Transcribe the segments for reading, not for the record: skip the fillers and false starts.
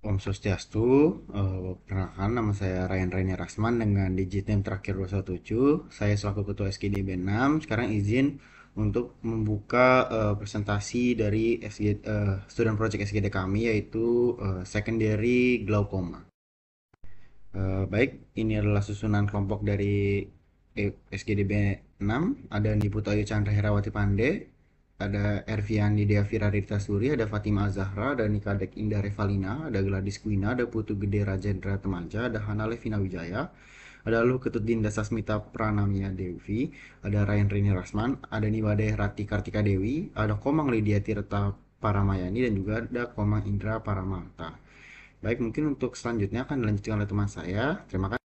Om Swastiastu, perkenalkan nama saya Ryan Rainer Rasman dengan digit NIM terakhir 217. Saya selaku Ketua SKDB 6. Sekarang izin untuk membuka presentasi dari student project SGD kami yaitu secondary glaucoma. Baik, ini adalah susunan kelompok dari SGDB 6. Ada Niputu Ayu Chandra Herawati Pande, ada Erviani Deavira Rita Suri, ada Fatima Azahra, ada Nikadek Indah Revalina, ada Gladys Quina, ada Putu Gede Rajendra Temaja, ada Hana Levina Wijaya, ada Luhut Dinda Sasmita Pranamia Devi, ada Ryan Rini Rasman, ada Niwade Rati Kartika Dewi, ada Komang Lydia Tirta Paramayani, dan juga ada Komang Indra Paramata. Baik, mungkin untuk selanjutnya akan dilanjutkan oleh teman saya. Terima kasih.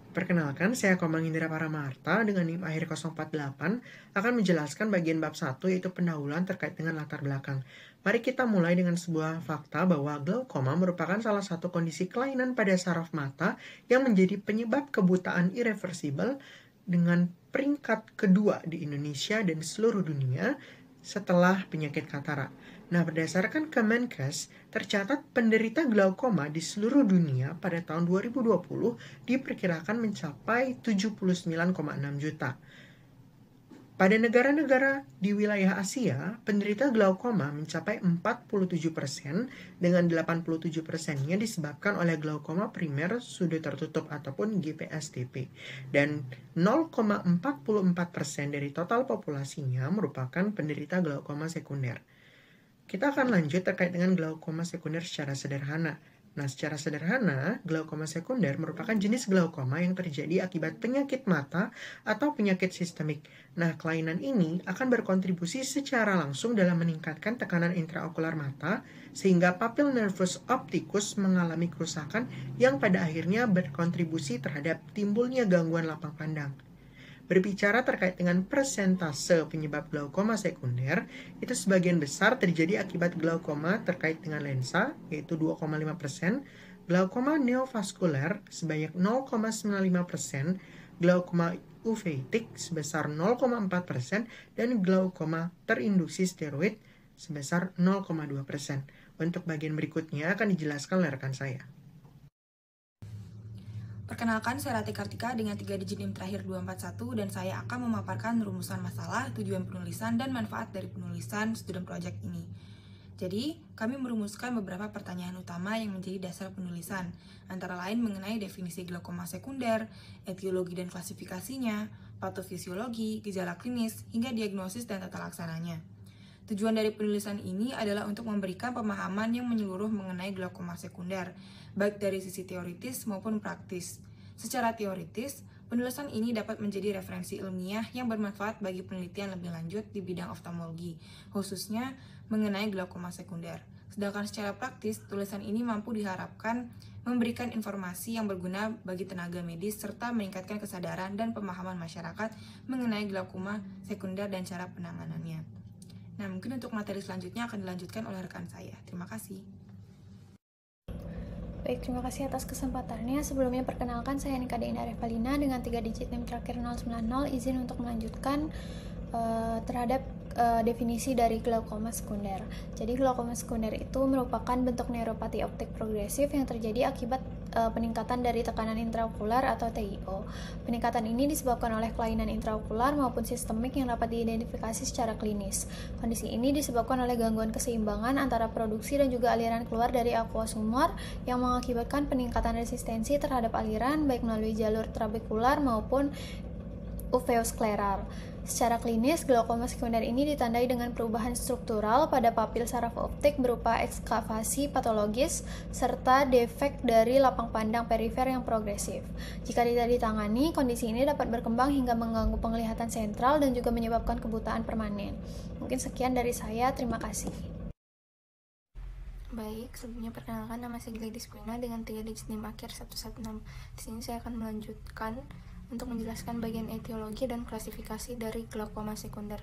Perkenalkan, saya Komang Indra Paramarta dengan NIM akhir 048 akan menjelaskan bagian bab 1 yaitu pendahuluan terkait dengan latar belakang. Mari kita mulai dengan sebuah fakta bahwa glaukoma merupakan salah satu kondisi kelainan pada saraf mata yang menjadi penyebab kebutaan irreversibel dengan peringkat kedua di Indonesia dan seluruh dunia setelah penyakit katarak. Nah, berdasarkan Kemenkes, tercatat penderita glaukoma di seluruh dunia pada tahun 2020 diperkirakan mencapai 79,6 juta. Pada negara-negara di wilayah Asia, penderita glaukoma mencapai 47% dengan 87%-nya disebabkan oleh glaukoma primer sudut tertutup ataupun GPSTP. Dan 0,44% dari total populasinya merupakan penderita glaukoma sekunder. Kita akan lanjut terkait dengan glaukoma sekunder secara sederhana. Nah, secara sederhana, glaukoma sekunder merupakan jenis glaukoma yang terjadi akibat penyakit mata atau penyakit sistemik. Nah, kelainan ini akan berkontribusi secara langsung dalam meningkatkan tekanan intraokular mata, sehingga papil nervus opticus mengalami kerusakan yang pada akhirnya berkontribusi terhadap timbulnya gangguan lapang pandang. Berbicara terkait dengan persentase penyebab glaukoma sekunder, itu sebagian besar terjadi akibat glaukoma terkait dengan lensa, yaitu 2,5%, glaukoma neovaskuler sebanyak 0,95%, glaukoma uveitik sebesar 0,4%, dan glaukoma terinduksi steroid sebesar 0,2%. Untuk bagian berikutnya akan dijelaskan oleh rekan saya. Perkenalkan, saya Rati Kartika dengan 3 digit NIM terakhir 241 dan saya akan memaparkan rumusan masalah, tujuan penulisan, dan manfaat dari penulisan student project ini. Jadi, kami merumuskan beberapa pertanyaan utama yang menjadi dasar penulisan, antara lain mengenai definisi glaukoma sekunder, etiologi dan klasifikasinya, patofisiologi, gejala klinis, hingga diagnosis dan tata laksananya. Tujuan dari penulisan ini adalah untuk memberikan pemahaman yang menyeluruh mengenai glaukoma sekunder, baik dari sisi teoritis maupun praktis. Secara teoritis, penulisan ini dapat menjadi referensi ilmiah yang bermanfaat bagi penelitian lebih lanjut di bidang oftalmologi, khususnya mengenai glaukoma sekunder. Sedangkan secara praktis, tulisan ini mampu diharapkan memberikan informasi yang berguna bagi tenaga medis serta meningkatkan kesadaran dan pemahaman masyarakat mengenai glaukoma sekunder dan cara penanganannya. Nah, mungkin untuk materi selanjutnya akan dilanjutkan oleh rekan saya. Terima kasih. Baik, terima kasih atas kesempatannya. Sebelumnya perkenalkan, saya Nika Deina Revalina dengan 3 digit NIM terakhir 090. Izin untuk melanjutkan terhadap definisi dari glaukoma sekunder. Jadi glaukoma sekunder itu merupakan bentuk neuropati optik progresif yang terjadi akibat peningkatan dari tekanan intraokular atau TIO. Peningkatan ini disebabkan oleh kelainan intraokular maupun sistemik yang dapat diidentifikasi secara klinis. Kondisi ini disebabkan oleh gangguan keseimbangan antara produksi dan juga aliran keluar dari aqueous humor yang mengakibatkan peningkatan resistensi terhadap aliran baik melalui jalur trabekular maupun uveoskleral. Secara klinis, glaukoma sekunder ini ditandai dengan perubahan struktural pada papil saraf optik berupa ekskavasi patologis serta defek dari lapang pandang perifer yang progresif. Jika tidak ditangani, kondisi ini dapat berkembang hingga mengganggu penglihatan sentral dan juga menyebabkan kebutaan permanen. Mungkin sekian dari saya, terima kasih. Baik, sebelumnya perkenalkan nama saya Gladys Quina dengan 3 digit NIM akhir 116. Di sini saya akan melanjutkan untuk menjelaskan bagian etiologi dan klasifikasi dari glaukoma sekunder.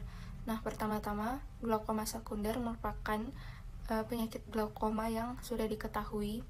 Nah, pertama-tama, glaukoma sekunder merupakan penyakit glaukoma yang sudah diketahui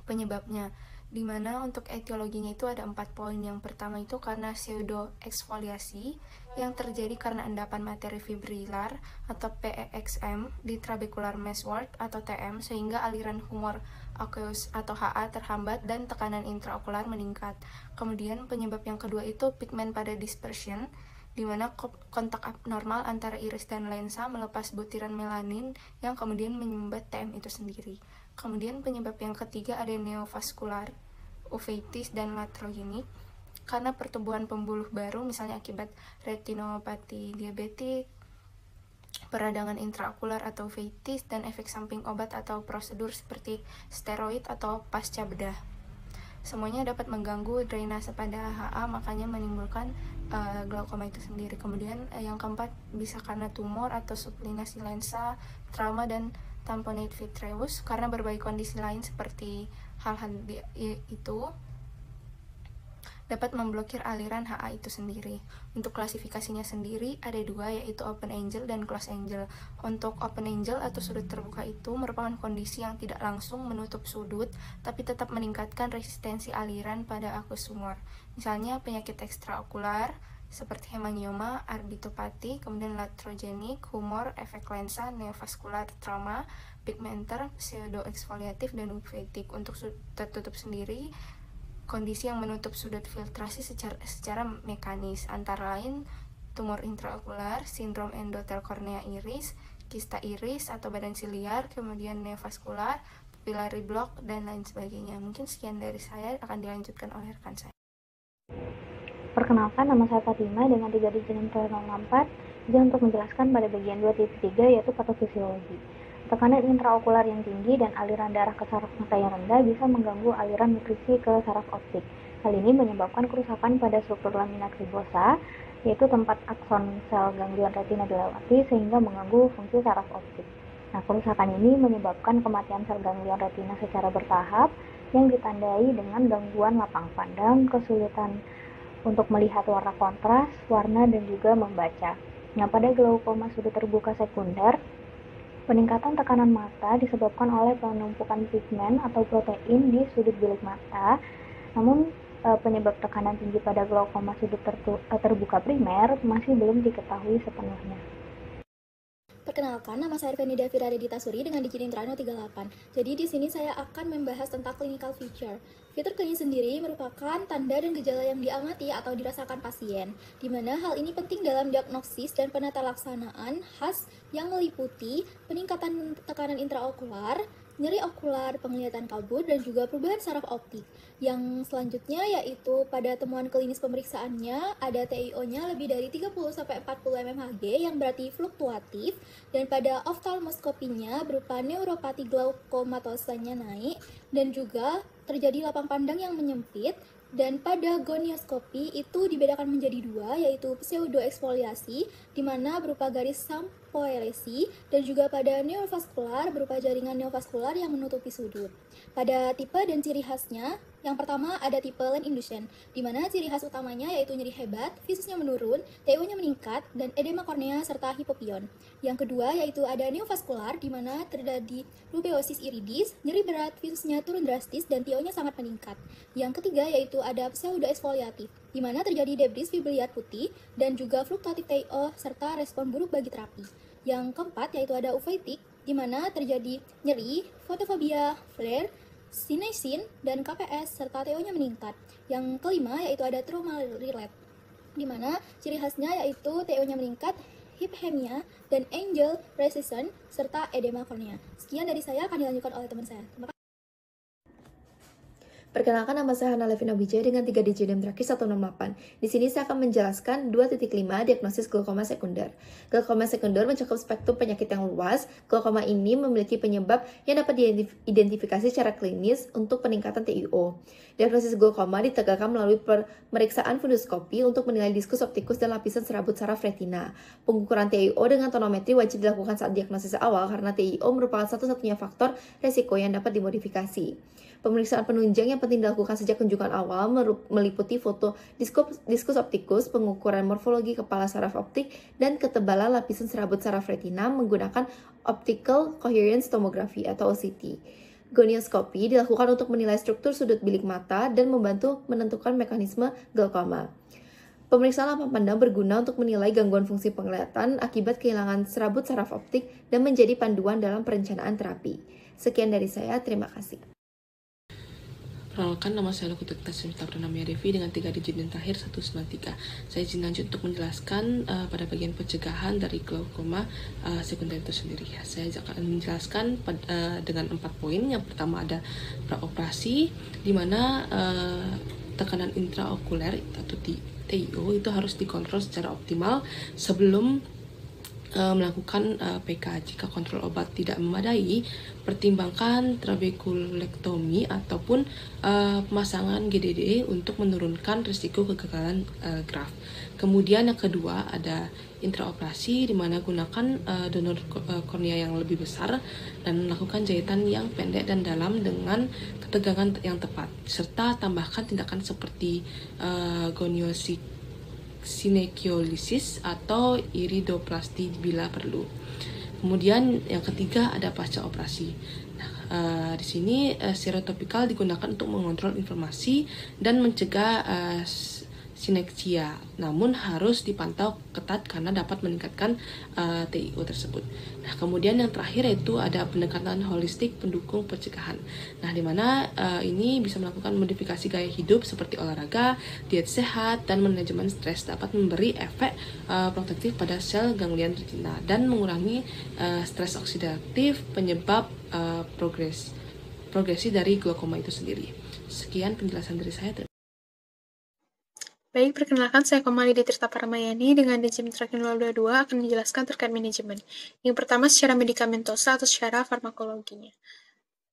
penyebabnya. Dimana untuk etiologinya itu ada 4 poin. Yang pertama itu karena pseudoexfoliasi yang terjadi karena endapan materi fibrilar atau PEXM di trabecular meshwork atau TM, sehingga aliran humor aqueous atau HA terhambat dan tekanan intraokular meningkat. Kemudian penyebab yang kedua itu pigment pada dispersion, di mana kontak abnormal antara iris dan lensa melepas butiran melanin yang kemudian menyumbat TM itu sendiri. Kemudian penyebab yang ketiga ada neovaskular, uveitis, dan latrogenik karena pertumbuhan pembuluh baru, misalnya akibat retinopati diabetik, peradangan intraokular atau uveitis, dan efek samping obat atau prosedur seperti steroid atau pasca bedah. Semuanya dapat mengganggu drainase pada HA, makanya menimbulkan glaukoma itu sendiri. Kemudian yang keempat bisa karena tumor atau sublinasi lensa, trauma, dan tamponade vitreous karena berbagai kondisi lain seperti hal-hal itu dapat memblokir aliran HA itu sendiri. Untuk klasifikasinya sendiri ada dua, yaitu open angle dan close angle. Untuk open angle atau sudut terbuka itu merupakan kondisi yang tidak langsung menutup sudut tapi tetap meningkatkan resistensi aliran pada aqueous humor. Misalnya penyakit ekstraokular seperti hemangioma, arditopati, kemudian latrogenik, humor, efek lensa, neovaskular, trauma, pigmenter, pseudoexfoliatif, dan uveitik. Untuk sudut tertutup sendiri, kondisi yang menutup sudut filtrasi secara mekanis, antara lain tumor intraokular, sindrom endotel kornea iris, kista iris atau badan siliar, kemudian neovaskular, pupillary block, dan lain sebagainya. Mungkin sekian dari saya, akan dilanjutkan oleh rekan saya. Perkenalkan, nama saya Fatima dengan 3 digit NIM 064. Izin untuk menjelaskan pada bagian 2.3 yaitu patofisiologi. Tekanan intraokular yang tinggi dan aliran darah ke saraf mata yang rendah bisa mengganggu aliran nutrisi ke saraf optik. Hal ini menyebabkan kerusakan pada struktur lamina cribosa, yaitu tempat akson sel ganglion retina dilewati sehingga mengganggu fungsi saraf optik. Nah, kerusakan ini menyebabkan kematian sel ganglion retina secara bertahap yang ditandai dengan gangguan lapang pandang, kesulitan untuk melihat warna kontras, warna, dan juga membaca. Nah, pada glaukoma sudut terbuka sekunder, peningkatan tekanan mata disebabkan oleh penumpukan pigmen atau protein di sudut bilik mata. Namun, penyebab tekanan tinggi pada glaukoma sudut terbuka primer masih belum diketahui sepenuhnya. Perkenalkan, nama saya Fenida Firadita Suri dengan digit NIM 038. Jadi di sini saya akan membahas tentang clinical feature. Fitur klinis sendiri merupakan tanda dan gejala yang diamati atau dirasakan pasien, di mana hal ini penting dalam diagnosis dan penata laksanaan khas yang meliputi peningkatan tekanan intraokular, nyeri okular, penglihatan kabur, dan juga perubahan saraf optik. Yang selanjutnya yaitu pada temuan klinis pemeriksaannya ada TIO-nya lebih dari 30-40 mmHg yang berarti fluktuatif, dan pada oftalmoskopinya berupa neuropati glaukomatosanya naik dan juga terjadi lapang pandang yang menyempit. Dan pada gonioskopi itu dibedakan menjadi dua, yaitu pseudoexfoliasi di mana berupa garis sampoelesi, dan juga pada neovaskular berupa jaringan neovaskular yang menutupi sudut. Pada tipe dan ciri khasnya, yang pertama ada tipe Len Induction, di mana ciri khas utamanya yaitu nyeri hebat, visusnya menurun, TIO-nya meningkat, dan edema kornea serta hipopion. Yang kedua yaitu ada neovaskular, di mana terjadi rubeosis iridis, nyeri berat, visusnya turun drastis, dan TIO-nya sangat meningkat. Yang ketiga yaitu ada pseudoexfoliatif, di mana terjadi debris fibriliar putih dan juga fluktuatif TIO serta respon buruk bagi terapi. Yang keempat yaitu ada uveitik, di mana terjadi nyeri, fotofobia, flare, sinesin, dan KPS serta TIO-nya meningkat. Yang kelima yaitu ada trauma relapse, di mana ciri khasnya yaitu TIO-nya meningkat, hiphemia, dan angel resistance serta edema kornea. Sekian dari saya, akan dilanjutkan oleh teman saya. Terima kasih. Perkenalkan, nama saya Hana Levina Wijaya dengan 3 digit NIM terakhir 168. Di sini saya akan menjelaskan 2.5 diagnosis glaukoma sekunder. Glaukoma sekunder mencakup spektrum penyakit yang luas. Glaukoma ini memiliki penyebab yang dapat diidentifikasi secara klinis untuk peningkatan TIO. Diagnosis glaukoma ditegakkan melalui pemeriksaan fundoskopi untuk menilai diskus optikus dan lapisan serabut saraf retina. Pengukuran TIO dengan tonometri wajib dilakukan saat diagnosis awal karena TIO merupakan satu-satunya faktor resiko yang dapat dimodifikasi. Pemeriksaan penunjang yang penting dilakukan sejak kunjungan awal meliputi foto diskus optikus, pengukuran morfologi kepala saraf optik, dan ketebalan lapisan serabut saraf retina menggunakan Optical Coherence Tomography atau OCT. Gonioskopi dilakukan untuk menilai struktur sudut bilik mata dan membantu menentukan mekanisme glaukoma. Pemeriksaan lampa pandang berguna untuk menilai gangguan fungsi penglihatan akibat kehilangan serabut saraf optik dan menjadi panduan dalam perencanaan terapi. Sekian dari saya, terima kasih. Perkenalkan, nama saya Lokutuk Tasmita Pranamya Devi dengan 3 digit dan terakhir 193. Saya izin lanjut untuk menjelaskan pada bagian pencegahan dari glaukoma sekunder itu sendiri. Saya akan menjelaskan dengan 4 poin. Yang pertama ada praoperasi, di mana tekanan intraokuler atau TIO itu harus dikontrol secara optimal sebelum melakukan PK. Jika kontrol obat tidak memadai, pertimbangkan trabekulektomi ataupun pemasangan GDD untuk menurunkan risiko kegagalan graf. Kemudian yang kedua ada intraoperasi, di mana gunakan donor kornea yang lebih besar dan melakukan jahitan yang pendek dan dalam dengan ketegangan yang tepat, serta tambahkan tindakan seperti goniosinekiolisis atau iridoplasti bila perlu. Kemudian yang ketiga ada pasca operasi. Nah, di sini serotopikal digunakan untuk mengontrol inflamasi dan mencegah sineksia, namun harus dipantau ketat karena dapat meningkatkan TIO tersebut. Nah, kemudian yang terakhir yaitu ada pendekatan holistik pendukung pencegahan. Nah, di mana ini bisa melakukan modifikasi gaya hidup seperti olahraga, diet sehat, dan manajemen stres dapat memberi efek protektif pada sel ganglion retina dan mengurangi stres oksidatif penyebab progresi dari glaukoma itu sendiri. Sekian penjelasan dari saya. Baik, perkenalkan saya Komalidi Tirta Paramayani dengan Digim Terakin 022 akan menjelaskan terkait manajemen. Yang pertama secara medikamentosa atau secara farmakologinya.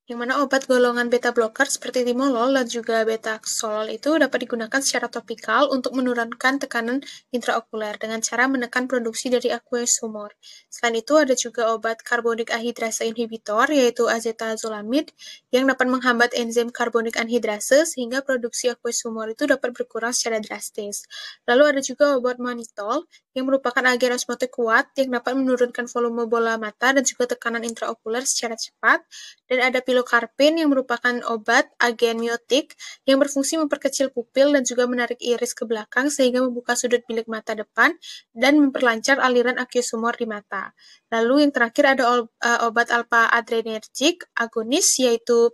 Yang mana obat golongan beta blocker seperti timolol dan juga betaxolol itu dapat digunakan secara topikal untuk menurunkan tekanan intraokuler dengan cara menekan produksi dari aqueous humor. Selain itu ada juga obat karbonik anhidrasa inhibitor yaitu azetazolamid yang dapat menghambat enzim karbonik anhidrasa sehingga produksi aqueous humor itu dapat berkurang secara drastis. Lalu ada juga obat mannitol yang merupakan agen osmotik kuat yang dapat menurunkan volume bola mata dan juga tekanan intraokuler secara cepat. Dan ada pilokarpin yang merupakan obat agen miotik yang berfungsi memperkecil pupil dan juga menarik iris ke belakang sehingga membuka sudut bilik mata depan dan memperlancar aliran aqueous humor di mata. Lalu yang terakhir ada obat alpha adrenergic agonis yaitu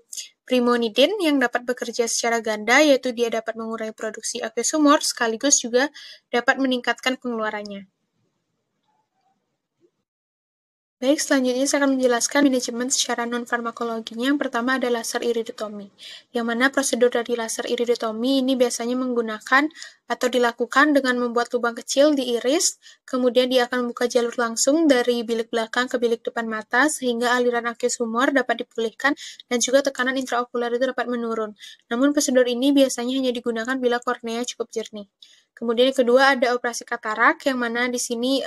primonidin yang dapat bekerja secara ganda yaitu dia dapat mengurangi produksi aqueous humor sekaligus juga dapat meningkatkan pengeluarannya. Baik, selanjutnya saya akan menjelaskan manajemen secara non-farmakologinya. Yang pertama ada laser iridotomi, yang mana prosedur dari laser iridotomi ini biasanya menggunakan atau dilakukan dengan membuat lubang kecil di iris, kemudian dia akan membuka jalur langsung dari bilik belakang ke bilik depan mata, sehingga aliran aqueous humor dapat dipulihkan dan juga tekanan intraokuler itu dapat menurun. Namun prosedur ini biasanya hanya digunakan bila kornea cukup jernih. Kemudian yang kedua ada operasi katarak, yang mana di sini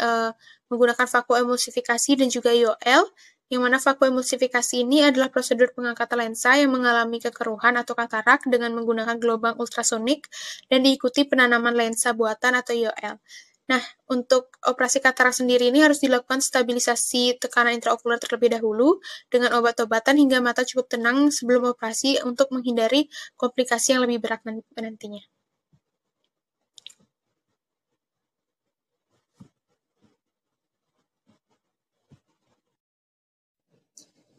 menggunakan vakuemulsifikasi dan juga IOL, yang mana vakuemulsifikasi ini adalah prosedur pengangkatan lensa yang mengalami kekeruhan atau katarak dengan menggunakan gelombang ultrasonik dan diikuti penanaman lensa buatan atau IOL. Nah, untuk operasi katarak sendiri ini harus dilakukan stabilisasi tekanan intraokuler terlebih dahulu dengan obat-obatan hingga mata cukup tenang sebelum operasi untuk menghindari komplikasi yang lebih berat nantinya.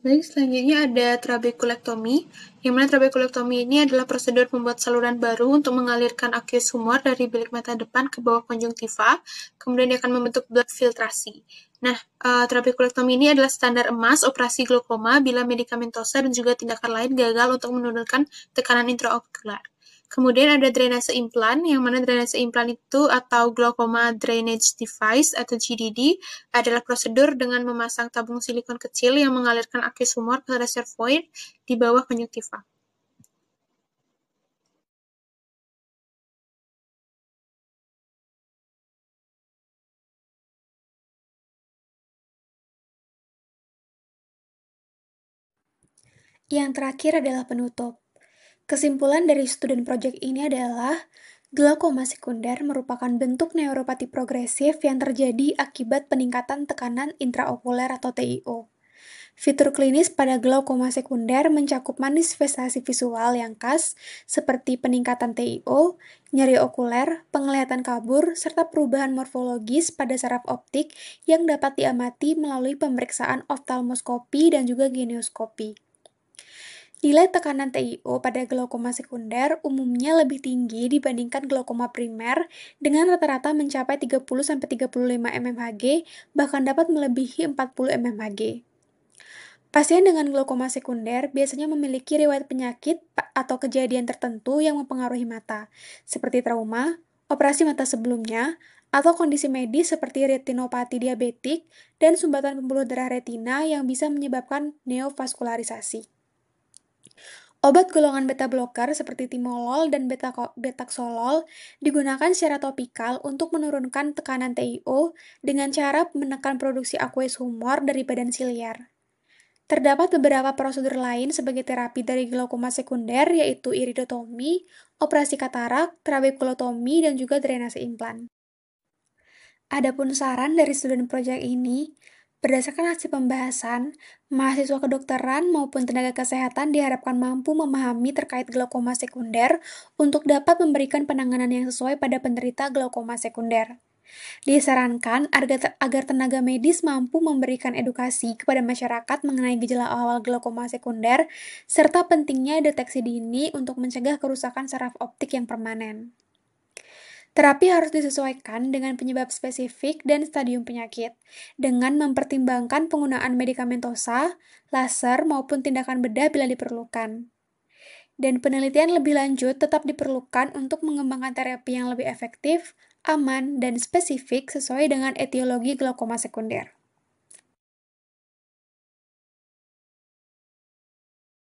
Baik, selanjutnya ada trabekulektomi, yang mana trabekulektomi ini adalah prosedur membuat saluran baru untuk mengalirkan aqueous humor dari bilik mata depan ke bawah konjungtiva, kemudian dia akan membentuk blood filtrasi. Nah, trabekulektomi ini adalah standar emas operasi glaukoma bila medikamentosa dan juga tindakan lain gagal untuk menurunkan tekanan intraokular. Kemudian ada drainase implan, yang mana drainase implan itu atau glaucoma drainage device atau GDD adalah prosedur dengan memasang tabung silikon kecil yang mengalirkan aqueous humor ke reservoir di bawah konjungtiva. Yang terakhir adalah penutup. Kesimpulan dari student project ini adalah glaukoma sekunder merupakan bentuk neuropati progresif yang terjadi akibat peningkatan tekanan intraokuler atau TIO. Fitur klinis pada glaukoma sekunder mencakup manifestasi visual yang khas seperti peningkatan TiO, nyeri okuler, penglihatan kabur, serta perubahan morfologis pada saraf optik yang dapat diamati melalui pemeriksaan oftalmoskopi dan juga genioskopi. Nilai tekanan TiO pada glaukoma sekunder umumnya lebih tinggi dibandingkan glaukoma primer dengan rata-rata mencapai 30-35 mmHg, bahkan dapat melebihi 40 mmHg. Pasien dengan glaukoma sekunder biasanya memiliki riwayat penyakit atau kejadian tertentu yang mempengaruhi mata, seperti trauma, operasi mata sebelumnya, atau kondisi medis seperti retinopati diabetik dan sumbatan pembuluh darah retina yang bisa menyebabkan neovaskularisasi. Obat golongan beta blocker seperti timolol dan betaxolol digunakan secara topikal untuk menurunkan tekanan TiO dengan cara menekan produksi aqueous humor dari badan siliar. Terdapat beberapa prosedur lain sebagai terapi dari glaukoma sekunder, yaitu iridotomi, operasi katarak, trabekulotomi, dan juga drainase implan. Adapun saran dari student project ini, berdasarkan hasil pembahasan, mahasiswa kedokteran maupun tenaga kesehatan diharapkan mampu memahami terkait glaukoma sekunder untuk dapat memberikan penanganan yang sesuai pada penderita glaukoma sekunder. Disarankan agar tenaga medis mampu memberikan edukasi kepada masyarakat mengenai gejala awal glaukoma sekunder, serta pentingnya deteksi dini untuk mencegah kerusakan saraf optik yang permanen. Terapi harus disesuaikan dengan penyebab spesifik dan stadium penyakit, dengan mempertimbangkan penggunaan medikamentosa, laser, maupun tindakan bedah bila diperlukan. Dan penelitian lebih lanjut tetap diperlukan untuk mengembangkan terapi yang lebih efektif, aman, dan spesifik sesuai dengan etiologi glaukoma sekunder.